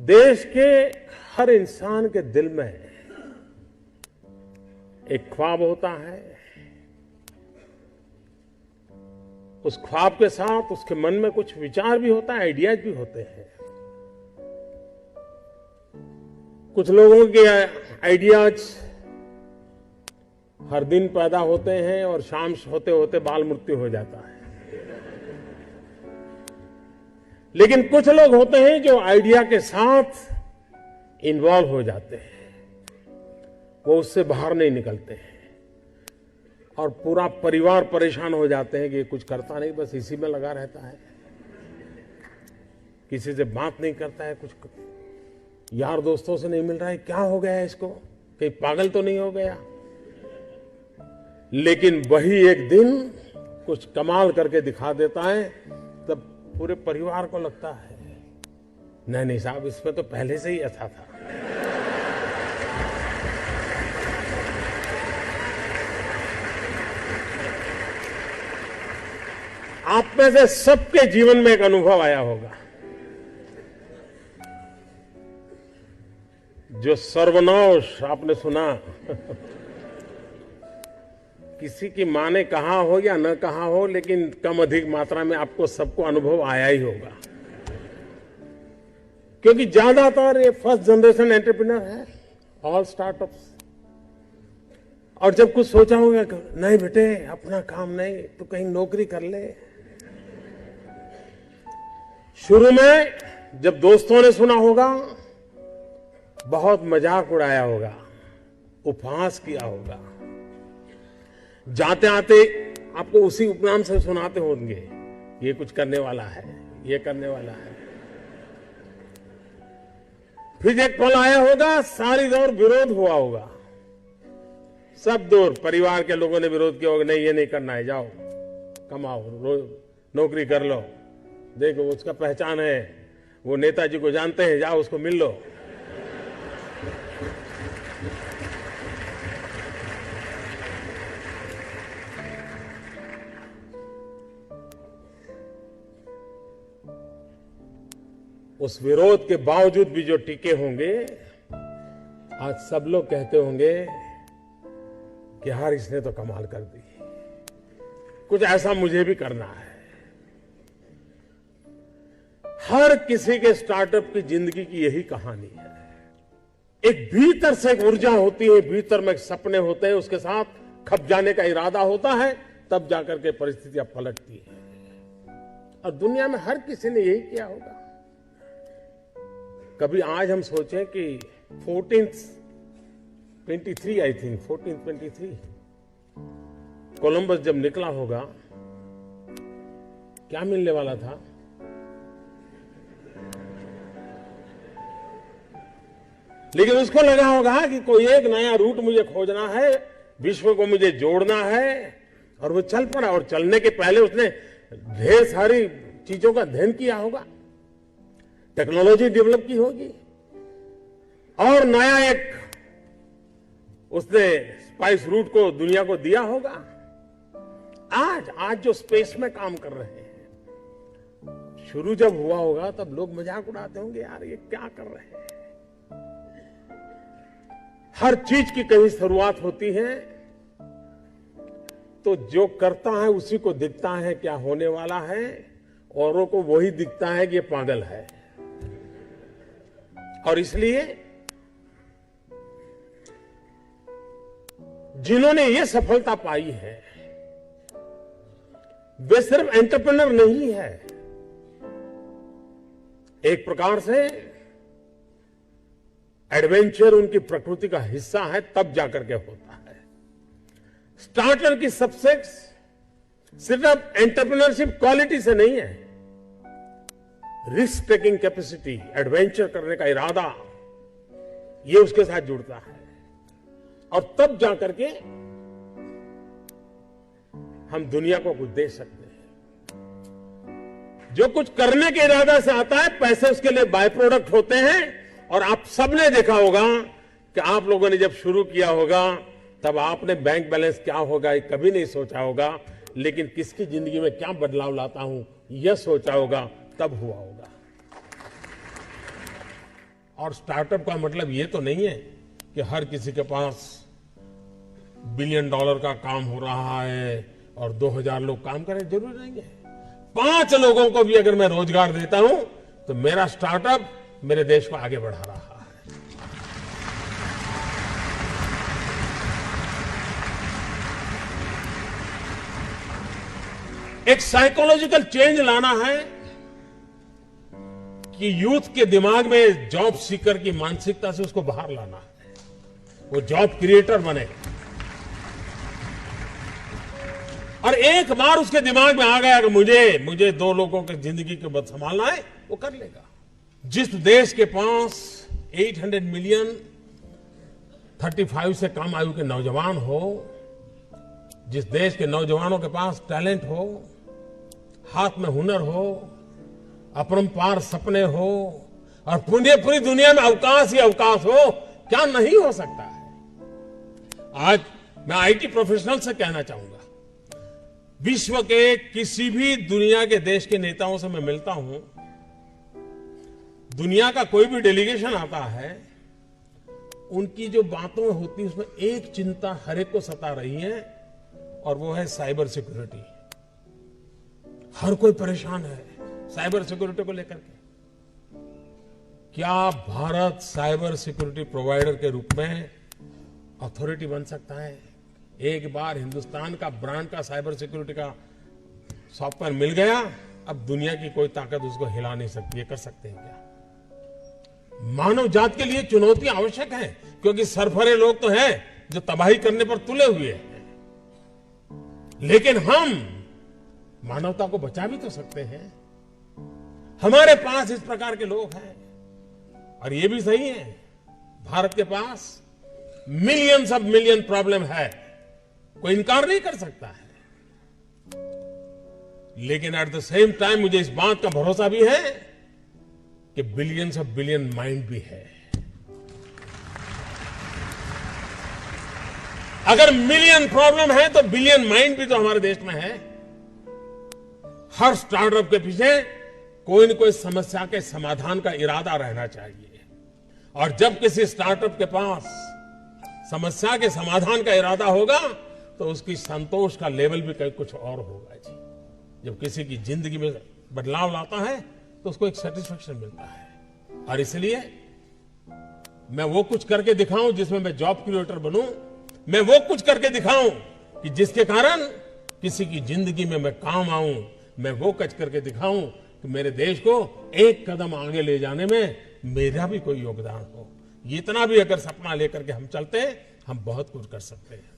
देश के हर इंसान के दिल में एक ख्वाब होता है। उस ख्वाब के साथ उसके मन में कुछ विचार भी होता है, आइडियाज भी होते हैं। कुछ लोगों के आइडियाज हर दिन पैदा होते हैं और शाम होते होते बाल मृत्यु हो जाता है। लेकिन कुछ लोग होते हैं जो आइडिया के साथ इन्वॉल्व हो जाते हैं, वो उससे बाहर नहीं निकलते हैं और पूरा परिवार परेशान हो जाते हैं कि ये कुछ करता नहीं, बस इसी में लगा रहता है, किसी से बात नहीं करता है, कुछ यार दोस्तों से नहीं मिल रहा है, क्या हो गया है इसको, कहीं पागल तो नहीं हो गया। लेकिन वही एक दिन कुछ कमाल करके दिखा देता है, तब पूरे परिवार को लगता है नहीं साहब, इसमें तो पहले से ही अच्छा था। आप में से सबके जीवन में एक अनुभव आया होगा, जो सर्वनाश आपने सुना किसी की मां ने कहा हो या न कहा हो, लेकिन कम अधिक मात्रा में आपको सबको अनुभव आया ही होगा, क्योंकि ज्यादातर ये फर्स्ट जनरेशन एंटरप्रेन्योर है, ऑल स्टार्टअप्स। और जब कुछ सोचा होगा, नहीं बेटे अपना काम नहीं, तो कहीं नौकरी कर ले। शुरू में जब दोस्तों ने सुना होगा, बहुत मजाक उड़ाया होगा, उपहास किया होगा, जाते आते आपको उसी उपनाम से सुनाते होंगे, ये कुछ करने वाला है, ये करने वाला है। फिर एक पल आया होगा, सारी दौर विरोध हुआ होगा, सब दौर परिवार के लोगों ने विरोध किया होगा, नहीं ये नहीं करना है, जाओ कमाओ, नौकरी कर लो, देखो उसका पहचान है, वो नेताजी को जानते हैं, जाओ उसको मिल लो। उस विरोध के बावजूद भी जो टिके होंगे, आज सब लोग कहते होंगे कि यार इसने तो कमाल कर दी, कुछ ऐसा मुझे भी करना है। हर किसी के स्टार्टअप की जिंदगी की यही कहानी है। एक भीतर से एक ऊर्जा होती है, भीतर में सपने होते हैं, उसके साथ खप जाने का इरादा होता है, तब जाकर के परिस्थितियां पलटती है। और दुनिया में हर किसी ने यही किया होगा। कभी आज हम सोचें कि 1423 आई थिंक 1423 कोलंबस जब निकला होगा, क्या मिलने वाला था? लेकिन उसको लगा होगा कि कोई एक नया रूट मुझे खोजना है, विश्व को मुझे जोड़ना है, और वो चल पड़ा। और चलने के पहले उसने ढेर सारी चीजों का अध्ययन किया होगा, टेक्नोलॉजी डेवलप की होगी, और नया एक उसने स्पाइस रूट को दुनिया को दिया होगा। आज जो स्पेस में काम कर रहे हैं, शुरू जब हुआ होगा तब लोग मजाक उड़ाते होंगे, यार ये क्या कर रहे हैं। हर चीज की कहीं शुरुआत होती है, तो जो करता है उसी को दिखता है क्या होने वाला है, औरों को वही दिखता है कि ये पागल है। और इसलिए जिन्होंने ये सफलता पाई है, वे सिर्फ एंटरप्रेन्योर नहीं है, एक प्रकार से एडवेंचर उनकी प्रकृति का हिस्सा है, तब जाकर के होता है। स्टार्टर की सक्सेस सिर्फ एंटरप्रेन्योरशिप क्वालिटी से नहीं है, रिस्क टेकिंग कैपेसिटी, एडवेंचर करने का इरादा, ये उसके साथ जुड़ता है। और तब जाकर के हम दुनिया को कुछ दे सकते हैं। जो कुछ करने के इरादा से आता है, पैसे उसके लिए बाय प्रोडक्ट होते हैं। और आप सबने देखा होगा कि आप लोगों ने जब शुरू किया होगा, तब आपने बैंक बैलेंस क्या होगा ये कभी नहीं सोचा होगा, लेकिन किसकी जिंदगी में क्या बदलाव लाता हूं यह सोचा होगा, तब हुआ होगा। और स्टार्टअप का मतलब ये तो नहीं है कि हर किसी के पास $1 बिलियन का काम हो रहा है और 2000 लोग काम करें, जरूरी नहीं है। 5 लोगों को भी अगर मैं रोजगार देता हूं तो मेरा स्टार्टअप मेरे देश को आगे बढ़ा रहा है। एक साइकोलॉजिकल चेंज लाना है कि यूथ के दिमाग में जॉब सीकर की मानसिकता से उसको बाहर लाना है, वो जॉब क्रिएटर बने। और एक बार उसके दिमाग में आ गया कि मुझे 2 लोगों की जिंदगी को बस संभालना है, वो कर लेगा। जिस देश के पास 800 मिलियन 35 से कम आयु के नौजवान हो, जिस देश के नौजवानों के पास टैलेंट हो, हाथ में हुनर हो, अपरंपार सपने हो और पूरी दुनिया में अवकाश ही अवकाश हो, क्या नहीं हो सकता है। आज मैं आईटी प्रोफेशनल से कहना चाहूंगा, विश्व के किसी भी दुनिया के देश के नेताओं से मैं मिलता हूं, दुनिया का कोई भी डेलीगेशन आता है, उनकी जो बातों होती है उसमें एक चिंता हर एक को सता रही है और वो है साइबर सिक्योरिटी। हर कोई परेशान है साइबर सिक्योरिटी को लेकर के। क्या भारत साइबर सिक्योरिटी प्रोवाइडर के रूप में अथॉरिटी बन सकता है? एक बार हिंदुस्तान का ब्रांड का साइबर सिक्योरिटी का सॉफ्टवेयर मिल गया, अब दुनिया की कोई ताकत उसको हिला नहीं सकती है। कर सकते हैं क्या? मानव जात के लिए चुनौती आवश्यक है, क्योंकि सरफरे लोग तो हैं जो तबाही करने पर तुले हुए हैं, लेकिन हम मानवता को बचा भी तो सकते हैं। हमारे पास इस प्रकार के लोग हैं। और ये भी सही है, भारत के पास मिलियन प्रॉब्लम है, कोई इनकार नहीं कर सकता है। लेकिन एट द सेम टाइम मुझे इस बात का भरोसा भी है कि बिलियन माइंड भी है। अगर मिलियन प्रॉब्लम है तो बिलियन माइंड भी तो हमारे देश में है। हर स्टार्टअप के पीछे कोई न कोई समस्या के समाधान का इरादा रहना चाहिए। और जब किसी स्टार्टअप के पास समस्या के समाधान का इरादा होगा तो उसकी संतोष का लेवल भी कहीं कुछ और होगा जी। जब किसी की जिंदगी में बदलाव लाता है तो उसको एक सेटिस्फेक्शन मिलता है। और इसलिए मैं वो कुछ करके दिखाऊं जिसमें मैं जॉब क्रिएटर बनूं, मैं वो कुछ करके दिखाऊं कि जिसके कारण किसी की जिंदगी में मैं काम आऊं, मैं वो कुछ करके दिखाऊं कि मेरे देश को एक कदम आगे ले जाने में मेरा भी कोई योगदान हो। इतना भी अगर सपना लेकर के हम चलते हैं, हम बहुत कुछ कर सकते हैं।